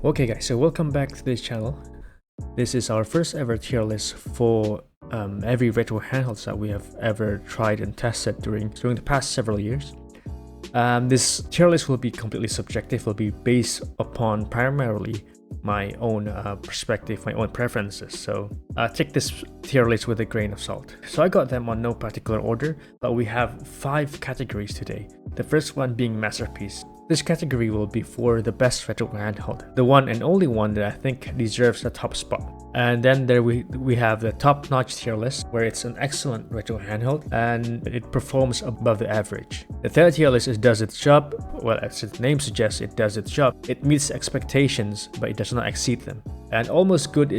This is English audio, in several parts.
Okay guys, so welcome back to this channel. This is our first ever tier list for every retro handhelds that we have ever tried and tested during the past several years. This tier list will be completely subjective, will be based upon primarily my own perspective, my own preferences. So take this tier list with a grain of salt. So I got them on no particular order, but we have 5 categories today. The first one being masterpiece. This category will be for the best retro handheld, the one and only one that I think deserves the top spot. And then there we have the top-notch tier list, where it's an excellent retro handheld and it performs above the average. The third tier list is does its job. Well, as its name suggests, it does its job. It meets expectations, but it does not exceed them. And almost good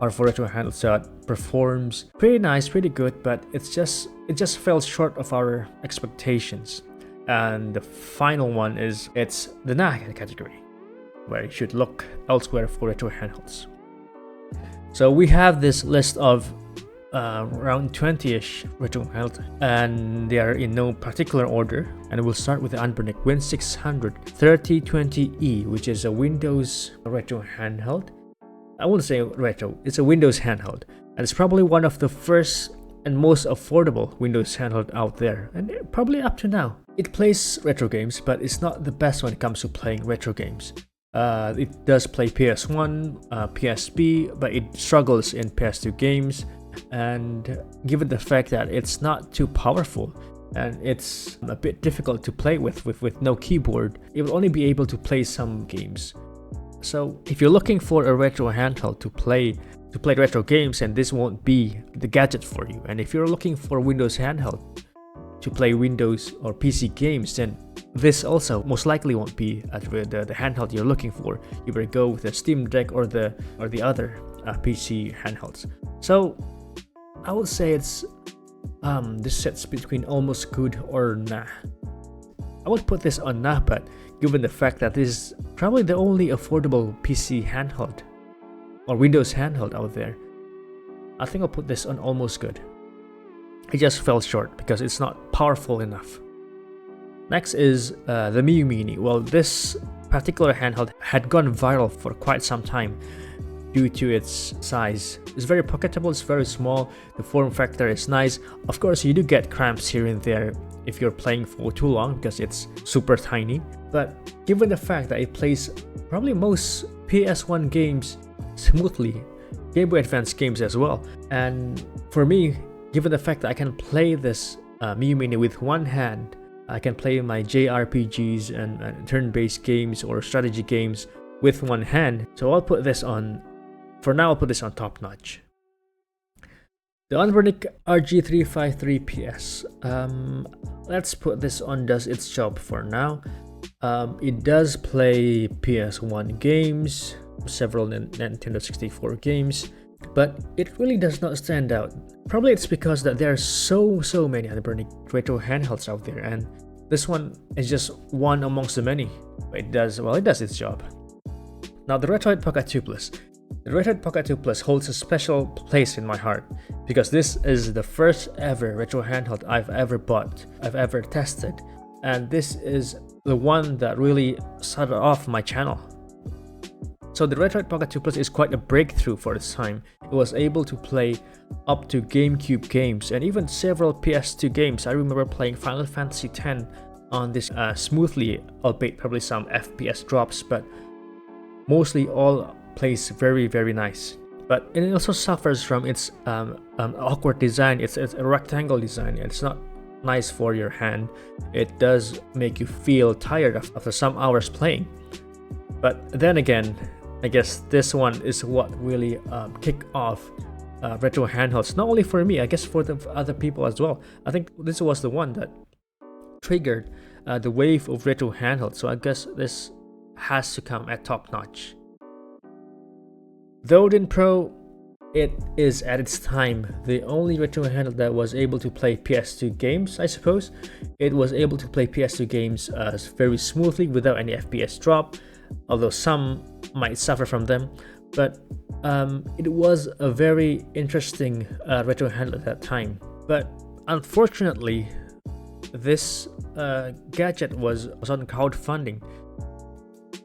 are for retro handhelds that performs pretty nice, pretty good, but it just fell short of our expectations. And the final one is it's the nah category, where you should look elsewhere for retro handhelds. So we have this list of around 20-ish retro handhelds, and they are in no particular order. And we'll start with the Anbernic WIN600 3020E, which is a Windows retro handheld. I wouldn't say retro, it's a Windows handheld, and it's probably one of the first and most affordable Windows handheld out there, and probably up to now. It plays retro games, but it's not the best when it comes to playing retro games. It does play PS1, PSP, but it struggles in PS2 games. And given the fact that it's not too powerful and it's a bit difficult to play with no keyboard, it will only be able to play some games. So if you're looking for a retro handheld to play retro games, and this won't be the gadget for you. And if you're looking for a Windows handheld to play Windows or PC games, then this also most likely won't be the handheld you're looking for. You better go with the Steam Deck or the other PC handhelds. So I would say it's this sits between almost good or nah. I would put this on nah, but given the fact that this is probably the only affordable PC handheld or Windows handheld out there, I think I'll put this on almost good. It just fell short because it's not powerful enough. Next is the Miyoo Mini. Well, this particular handheld had gone viral for quite some time due to its size. It's very pocketable, it's very small, the form factor is nice. Of course, you do get cramps here and there if you're playing for too long because it's super tiny. But given the fact that it plays probably most PS1 games smoothly, Game Boy Advance games as well, and for me, given the fact that I can play this Miyoo Mini with one hand, I can play my JRPGs and turn-based games or strategy games with one hand. So I'll put this on, for now I'll put this on top notch. The Anbernic RG353 PS. Let's put this on does its job for now. It does play PS1 games, several Nintendo 64 games, but it really does not stand out. Probably it's because that there are so many Anbernic retro handhelds out there, and this one is just one amongst the many. But it does its job. Now the Retroid Pocket 2 Plus. The Retroid Pocket 2 Plus holds a special place in my heart because this is the first ever retro handheld I've ever bought, I've ever tested, and this is the one that really started off my channel. So the Retroid Pocket 2 Plus is quite a breakthrough for its time. It was able to play up to GameCube games and even several PS2 games. I remember playing Final Fantasy X on this smoothly, albeit probably some FPS drops, but mostly all plays very nice. But it also suffers from its awkward design. It's a rectangle design. It's not nice for your hand. It does make you feel tired after some hours playing. But then again, I guess this one is what really kicked off retro handhelds, not only for me, I guess for the other people as well. I think this was the one that triggered the wave of retro handhelds, so I guess this has to come at top notch. The Odin Pro, it is at its time the only retro handheld that was able to play PS2 games, I suppose. It was able to play PS2 games very smoothly without any FPS drop, although some might suffer from them. But it was a very interesting retro handheld at that time. But unfortunately, this gadget was on crowdfunding.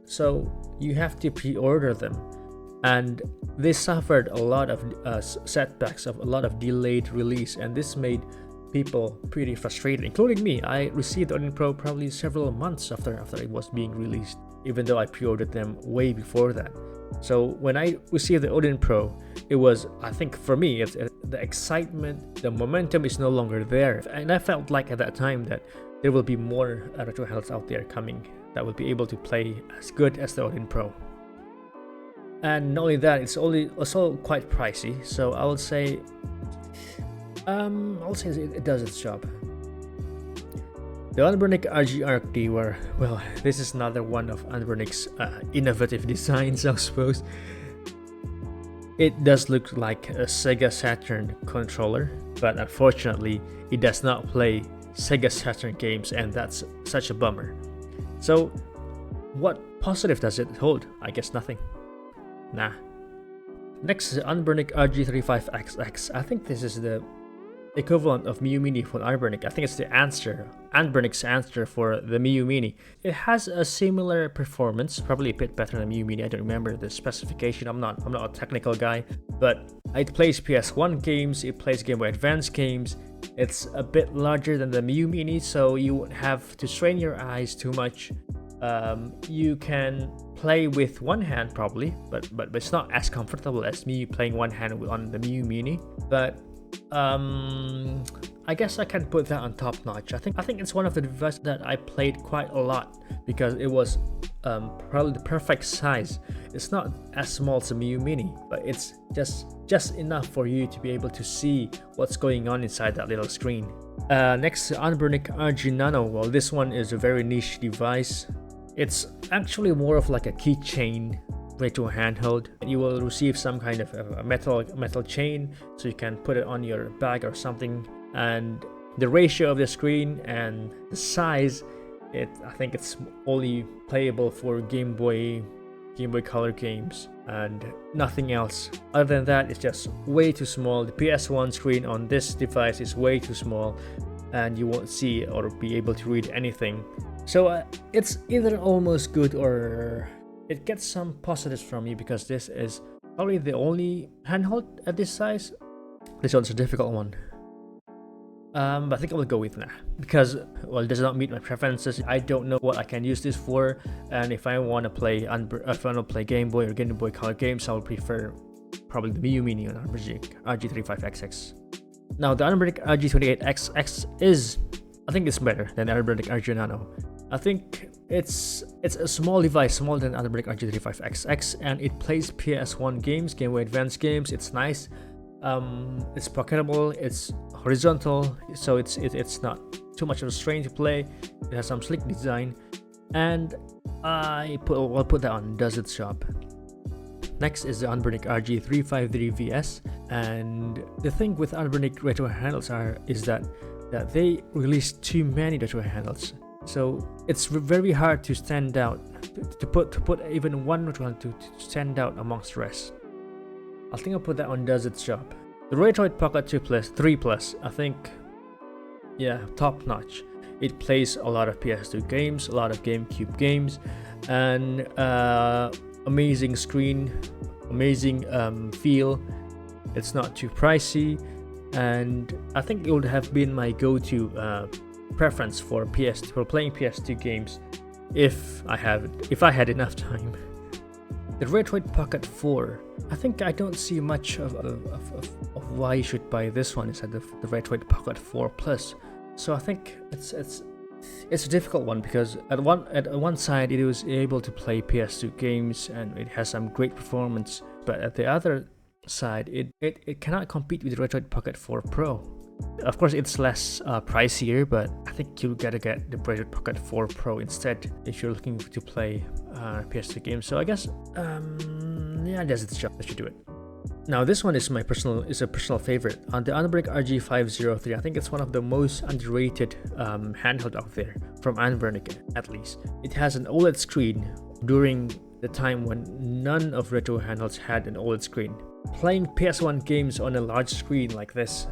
So you have to pre-order them, and they suffered a lot of setbacks, of a lot of delayed release, and this made people pretty frustrated, including me. I received Odin Pro probably several months after it was being released, even though I pre-ordered them way before that. So when I received the Odin Pro, it was, I think for me, the excitement, the momentum is no longer there, and I felt like at that time that there will be more retro handhelds out there coming that will be able to play as good as the Odin Pro. And not only that, it's also quite pricey, so I would say it does its job. The Anbernic RG-ARC D, well, this is another one of Anbernic's innovative designs, I suppose. It does look like a Sega Saturn controller, but unfortunately, it does not play Sega Saturn games, and that's such a bummer. So, what positive does it hold? I guess nothing. Nah. Next is the Anbernic RG35XX. I think this is the equivalent of Miyoo Mini for Anbernic. I think it's the Anbernic's answer for the Miyoo Mini. It has a similar performance, probably a bit better than Miyoo Mini. I don't remember the specification. I'm not a technical guy, but it plays PS1 games, it plays Game Boy Advance games. It's a bit larger than the Miyoo Mini, so you won't have to strain your eyes too much. You can play with one hand probably, but it's not as comfortable as me playing one hand on the Miyoo Mini. But I guess I can put that on top notch. I think it's one of the devices that I played quite a lot because it was probably the perfect size. It's not as small as a Miyoo Mini, but it's just enough for you to be able to see what's going on inside that little screen. Next, Anbernic RG Nano. Well, this one is a very niche device. It's actually more of like a keychain retro handheld. You will receive some kind of a metal chain, so you can put it on your bag or something. And the ratio of the screen and the size, I think it's only playable for Game Boy Color games and nothing else. Other than that, it's just way too small. The PS1 screen on this device is way too small, and you won't see or be able to read anything. So it's either almost good or it gets some positives from me, because this is probably the only handheld at this size. This one's a difficult one. But I think I will go with nah, because well, it does not meet my preferences. I don't know what I can use this for, and if I want to play Game Boy or Game Boy Color games, I would prefer probably the Miyoo Mini on Anbernic RG35XX. Now the Anbernic RG28XX is, I think it's better than the Anbernic RG Nano. I think it's a small device, smaller than Anbernic RG35XX, and it plays PS1 games, Game Boy Advance games. It's nice. It's pocketable, it's horizontal, so it's not too much of a strain to play. It has some sleek design, and I'll put that on, does its job. Next is the Anbernic RG353VS, and the thing with Anbernic retro handles is that they release too many retro handles. So it's very hard to stand out, to put even one retro handle to stand out amongst the rest. I think I'll put that on, does its job. The Retroid Pocket 3 Plus, I think, yeah, top notch. It plays a lot of PS2 games, a lot of GameCube games, and amazing screen, amazing feel. It's not too pricey, and I think it would have been my go-to preference for playing PS2 games if I had enough time. The Retroid Pocket 4, I think I don't see much of why you should buy this one instead of the Retroid Pocket 4 Plus. So I think it's a difficult one, because at one side it was able to play PS2 games and it has some great performance, but at the other side it cannot compete with the Retroid Pocket 4 Pro. Of course, it's less pricier, but I think you gotta get the Retroid Pocket 4 Pro instead if you're looking to play PS2 games. So I guess, yeah, it does its job. That should do it. Now this one is a personal favorite. On the Anbernic RG503, I think it's one of the most underrated handheld out there from Anbernic, at least. It has an OLED screen during the time when none of retro handhelds had an OLED screen. Playing PS1 games on a large screen like this,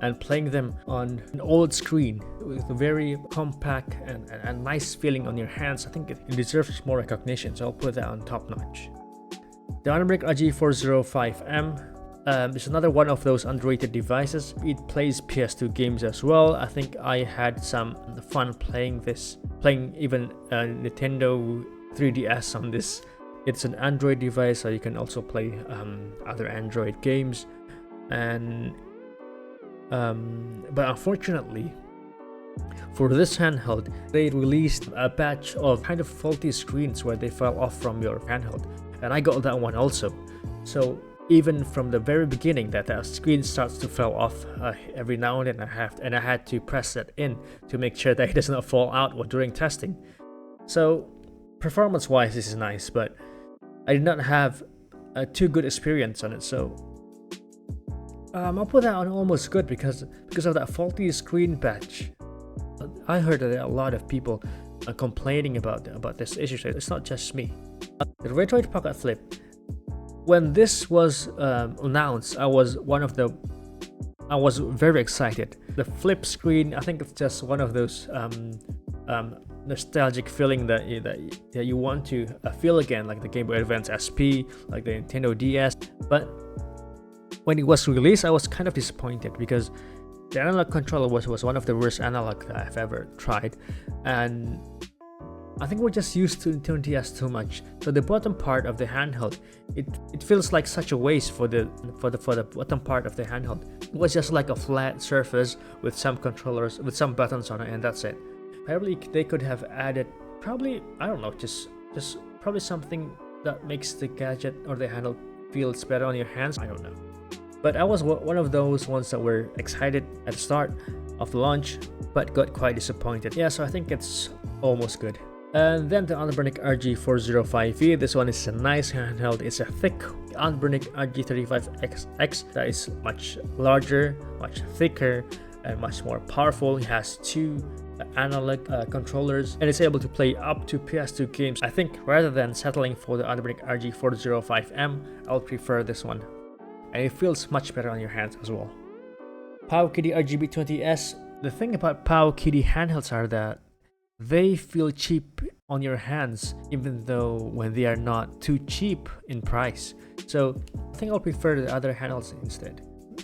and playing them on an old screen with a very compact and nice feeling on your hands, I think it deserves more recognition, so I'll put that on top notch. The Anbernic RG405 M is another one of those underrated devices. It plays PS2 games as well. I think I had some fun playing even Nintendo 3DS on this. It's an Android device, so you can also play other Android games. And but unfortunately, for this handheld, they released a batch of kind of faulty screens where they fell off from your handheld, and I got that one also. So even from the very beginning, that screen starts to fall off every now and then. I had to press that in to make sure that it does not fall out during testing. So performance-wise, this is nice, but I did not have a too good experience on it. So I'll put that on almost good because of that faulty screen batch. I heard that there are a lot of people complaining about this issue, so it's not just me. The Retroid Pocket Flip. When this was announced, I was very excited. The flip screen, I think it's just one of those nostalgic feeling that you want to feel again, like the Game Boy Advance SP, like the Nintendo DS. But when it was released, I was kind of disappointed because the analog controller was one of the worst analog that I've ever tried, and I think we're just used to Nintendo DS too much. So the bottom part of the handheld, it feels like such a waste for the bottom part of the handheld. It was just like a flat surface with some controllers, with some buttons on it, and that's it. Probably they could have added, probably, I don't know, just probably something that makes the gadget or the handle feels better on your hands. I don't know. But I was one of those ones that were excited at the start of the launch, but got quite disappointed. Yeah, so I think it's almost good. And then the Anbernic RG405V. This one is a nice handheld. It's a thick Anbernic RG35XX that is much larger, much thicker, and much more powerful. It has two analog controllers, and it's able to play up to PS2 games. I think rather than settling for the Anbernic RG405 M, I'll prefer this one, and it feels much better on your hands as well. Powkiddy RGB20S. The thing about Powkiddy handhelds are that they feel cheap on your hands, even though when they are not too cheap in price. So I think I'll prefer the other handhelds instead.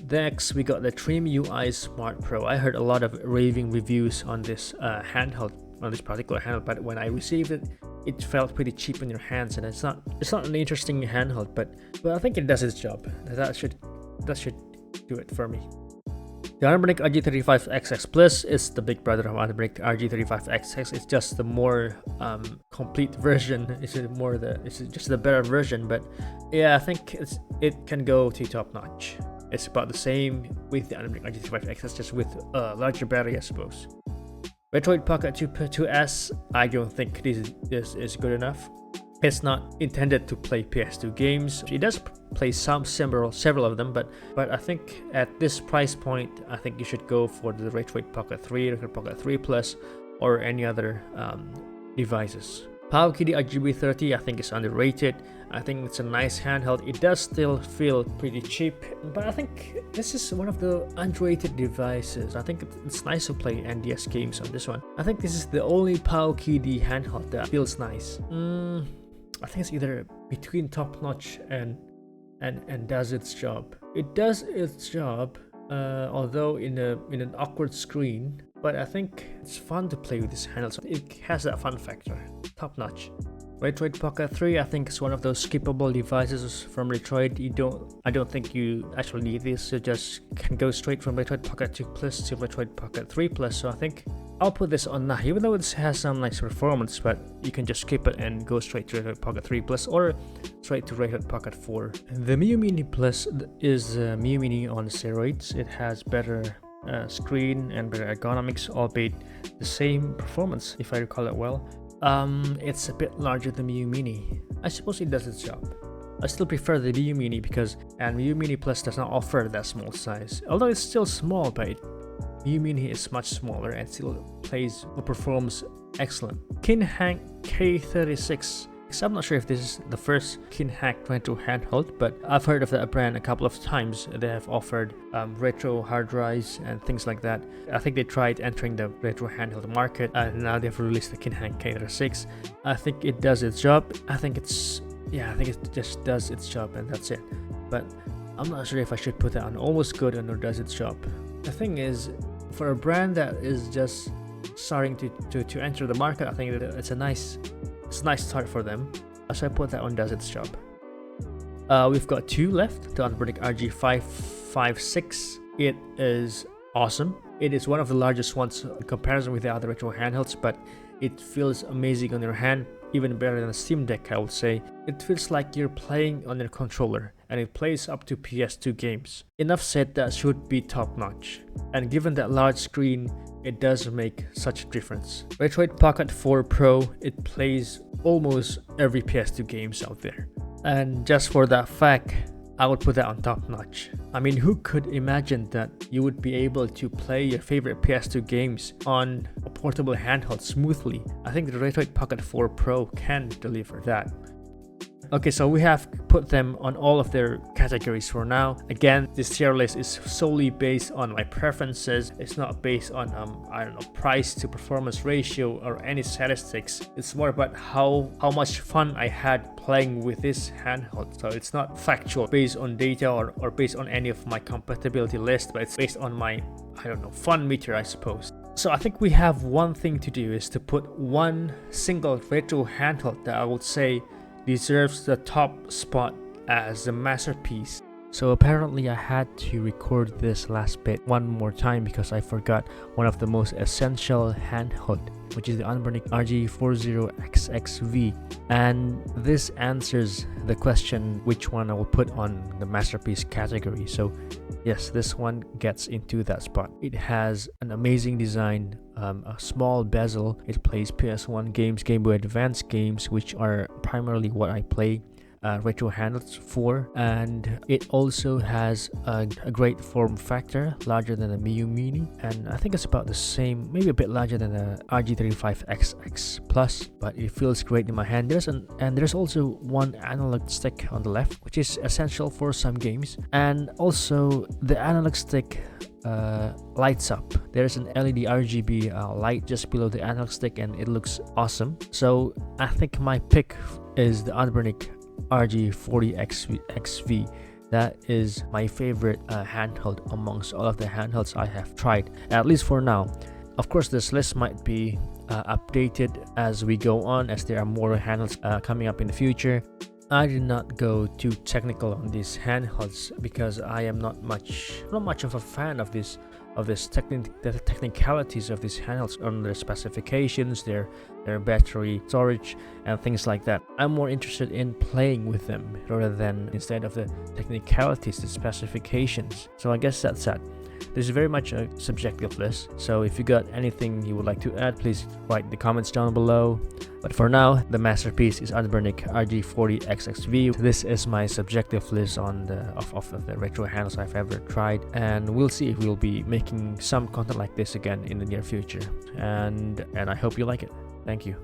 Next, we got the Trim UI Smart Pro. I heard a lot of raving reviews on this handheld, on this particular handheld, but when I received it, it felt pretty cheap in your hands, and it's not an interesting handheld, but I think it does its job. That should do it for me. The Anbernic RG35XX Plus is the big brother of Anbernic RG35XX. It's just the more complete version. It's just the better version. But yeah, I think it can go to top notch. It's about the same with the Anbernic RG35XX, just with a larger battery, I suppose. Retroid Pocket 2S. I don't think this is good enough. It's not intended to play PS2 games. It does play several of them, but I think at this price point, I think you should go for the Retroid Pocket 3, Retroid Pocket 3 Plus, or any other devices. Powkiddy RGB30, I think is underrated. I think it's a nice handheld. It does still feel pretty cheap, but I think this is one of the underrated devices. I think it's nice to play NDS games on this one. I think this is the only Powkiddy handheld that feels nice. I think it's either between top notch and does its job. It does its job, although in an awkward screen. But I think it's fun to play with this handle, so it has that fun factor. Top notch. Retroid Pocket 3, I think, is one of those skippable devices from Retroid. I don't think you actually need this. You just can go straight from Retroid Pocket 2 Plus to Retroid Pocket 3 Plus. So I think I'll put this on now, even though it has some nice performance, but you can just skip it and go straight to Retroid Pocket 3 Plus or straight to Retroid Pocket 4. The Miyoo Mini Plus is Miyoo Mini on steroids. It has better screen and better ergonomics, albeit the same performance, if I recall it well. It's a bit larger than Miyoo Mini. I suppose it does its job. I still prefer the Miyoo Mini because Miyoo Mini Plus does not offer that small size. Although it's still small, but Miyoo Mini is much smaller and still plays or performs excellent. Kinhank K36 I'm not sure if this is the first Kinhank retro handheld, but I've heard of that brand a couple of times. They have offered retro hard drives and things like that. I think they tried entering the retro handheld market, and now they've released the Kinhank K36. I think it does its job. I think it just does its job, and that's it. But I'm not sure if I should put that on almost good or does its job. The thing is, for a brand that is just starting to enter the market, I think that it's a nice start for them. So I put that on does its job. We've got two left. The Anbernic RG556. It is awesome. It is one of the largest ones in comparison with the other retro handhelds, but it feels amazing on your hand, even better than a Steam Deck, I would say. It feels like you're playing on your controller, and it plays up to PS2 games. Enough said, that should be top notch. And given that large screen, it does make such a difference. Retroid Pocket 4 Pro, it plays almost every PS2 games out there. And just for that fact, I would put that on top notch. I mean, who could imagine that you would be able to play your favorite PS2 games on a portable handheld smoothly? I think the Retroid Pocket 4 Pro can deliver that. Okay, so we have put them on all of their categories for now. Again, this tier list is solely based on my preferences. It's not based on I don't know, price to performance ratio or any statistics. It's more about how much fun I had playing with this handheld. So it's not factual based on data or based on any of my compatibility list, but it's based on my, I don't know, fun meter, I suppose. So I think we have one thing to do, is to put one single retro handheld that I would say deserves the top spot as the masterpiece. So apparently I had to record this last bit one more time because I forgot one of the most essential handheld, which is the Anbernic RG40XXV. And this answers the question which one I will put on the masterpiece category. So yes, this one gets into that spot. It has an amazing design, a small bezel. It plays PS1 games, Game Boy Advance games, which are primarily what I play retro handhelds for, and it also has a great form factor, larger than the Miyoo Mini, and I think it's about the same, maybe a bit larger than the RG35XX Plus, but it feels great in my hand. There's also one analog stick on the left, which is essential for some games, and also the analog stick lights up. There's an LED RGB light just below the analog stick, and it looks awesome. So I think my pick is the Anbernic RG40XXV. That is my favorite handheld amongst all of the handhelds I have tried, at least for now. Of course, this list might be updated as we go on, as there are more handhelds coming up in the future. I did not go too technical on these handhelds because I am not much of a fan of the technicalities of these handhelds, on their specifications, their battery storage and things like that. I'm more interested in playing with them rather than instead of the technicalities, the specifications. So I guess that's that. This is very much a subjective list, so if you got anything you would like to add, please write in the comments down below. But for now, the masterpiece is Anbernic RG40XXV. This is my subjective list on the retro handles I've ever tried, and we'll see if we'll be making some content like this again in the near future. And I hope you like it. Thank you.